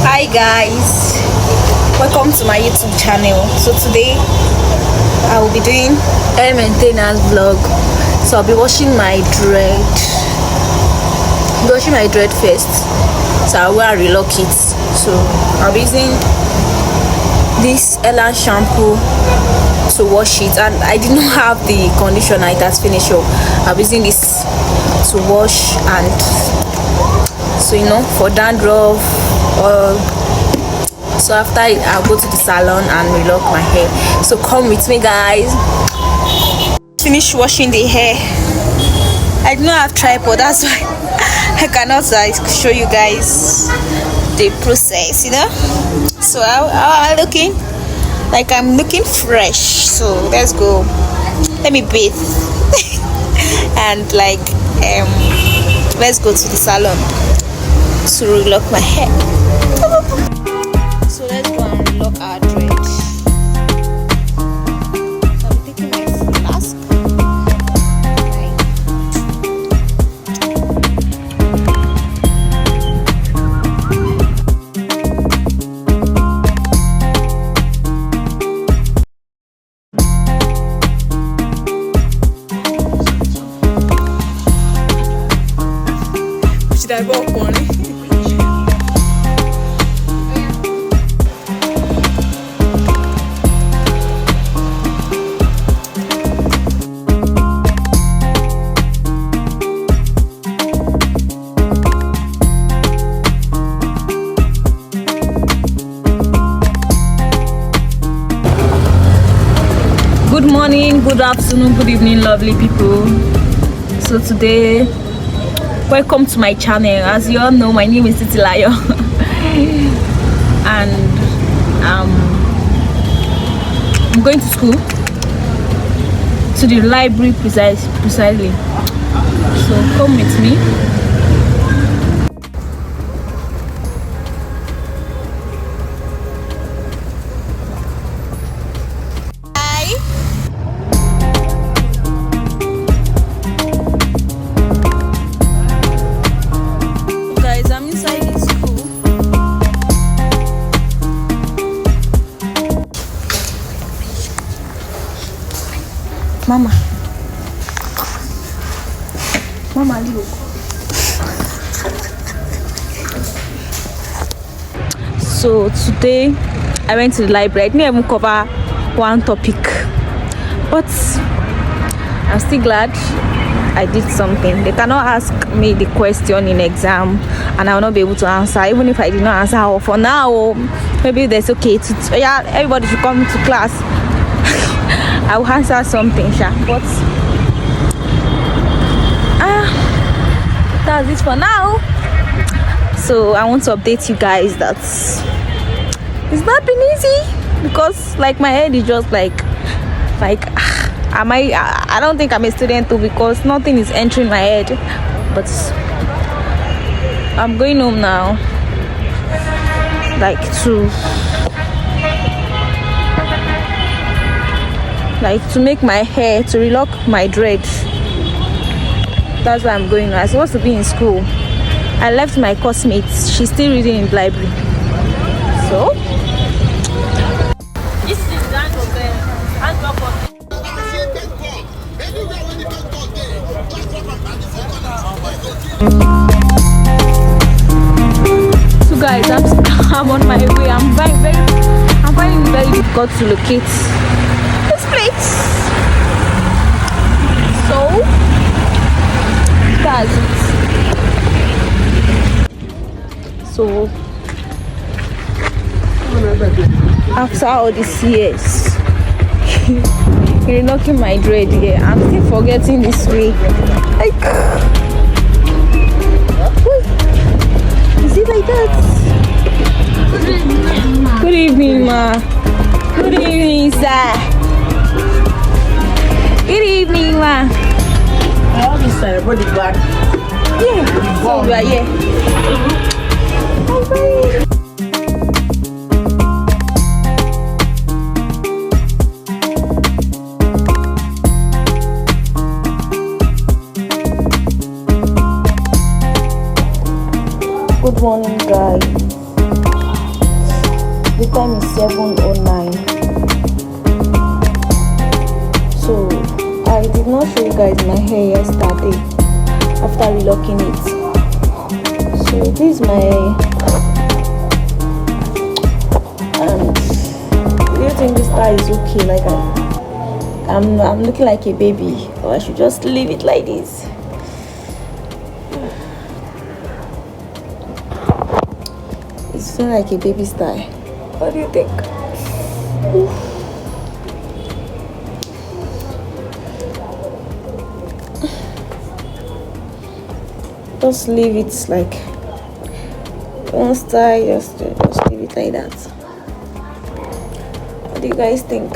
Hi guys, welcome to my YouTube channel. So today I will be doing hair maintenance vlog. So I'll be washing my dread. First. So I will relock it. So I'll be using this Ella shampoo to wash it, and I did not have the conditioner. It has finished up. I'll be using this to wash, and so for dandruff. So after I'll go to the salon and relock my hair. So come with me guys. Finish washing the hair. I do not have tripod, that's why I cannot show you guys the process, So I'm looking like I'm looking fresh. So let's go. Let me bathe and let's go to the salon to relock my hair. So let's go and relock our dread. So I'm taking my flask. Should I walk on it? Good morning, good afternoon, good evening, lovely people. So today, welcome to my channel. As you all know, my name is Titilayo and I'm going to school, to the library precisely. So come with me. Mama, look. So today I went to the library. I didn't even cover one topic, but I'm still glad I did something. They cannot ask me the question in exam and I will not be able to answer, even if I did not answer. Or for now, maybe that's okay everybody should come to class. I will answer something, but that's it for now. So I want to update you guys that it's not been easy, because my head is just I don't think I'm a student too, because nothing is entering my head. But I'm going home now, to make my hair, to relock my dread. That's why I'm going now. I'm supposed to be in school. I left my classmates. She's still reading in the library. So this is the end of the handbag of So guys, I'm on my way. I'm finding it very difficult to locate this place. So that's it. So after all these years relocking my dread here, I'm still forgetting this way. Is it like that? Good evening, ma. Good evening, sir. Good evening, ma. I always say, body back. Yeah, so we are here. Bye. Good morning, dry. The time is 7:09. So I did not show you guys my hair yesterday after relocking it. So this is my and do you think this style is okay? Like I'm looking like a baby, or I should just leave it like this? It's feeling like a baby style. What do you think? Just leave it like one style, just leave it like that. What do you guys think?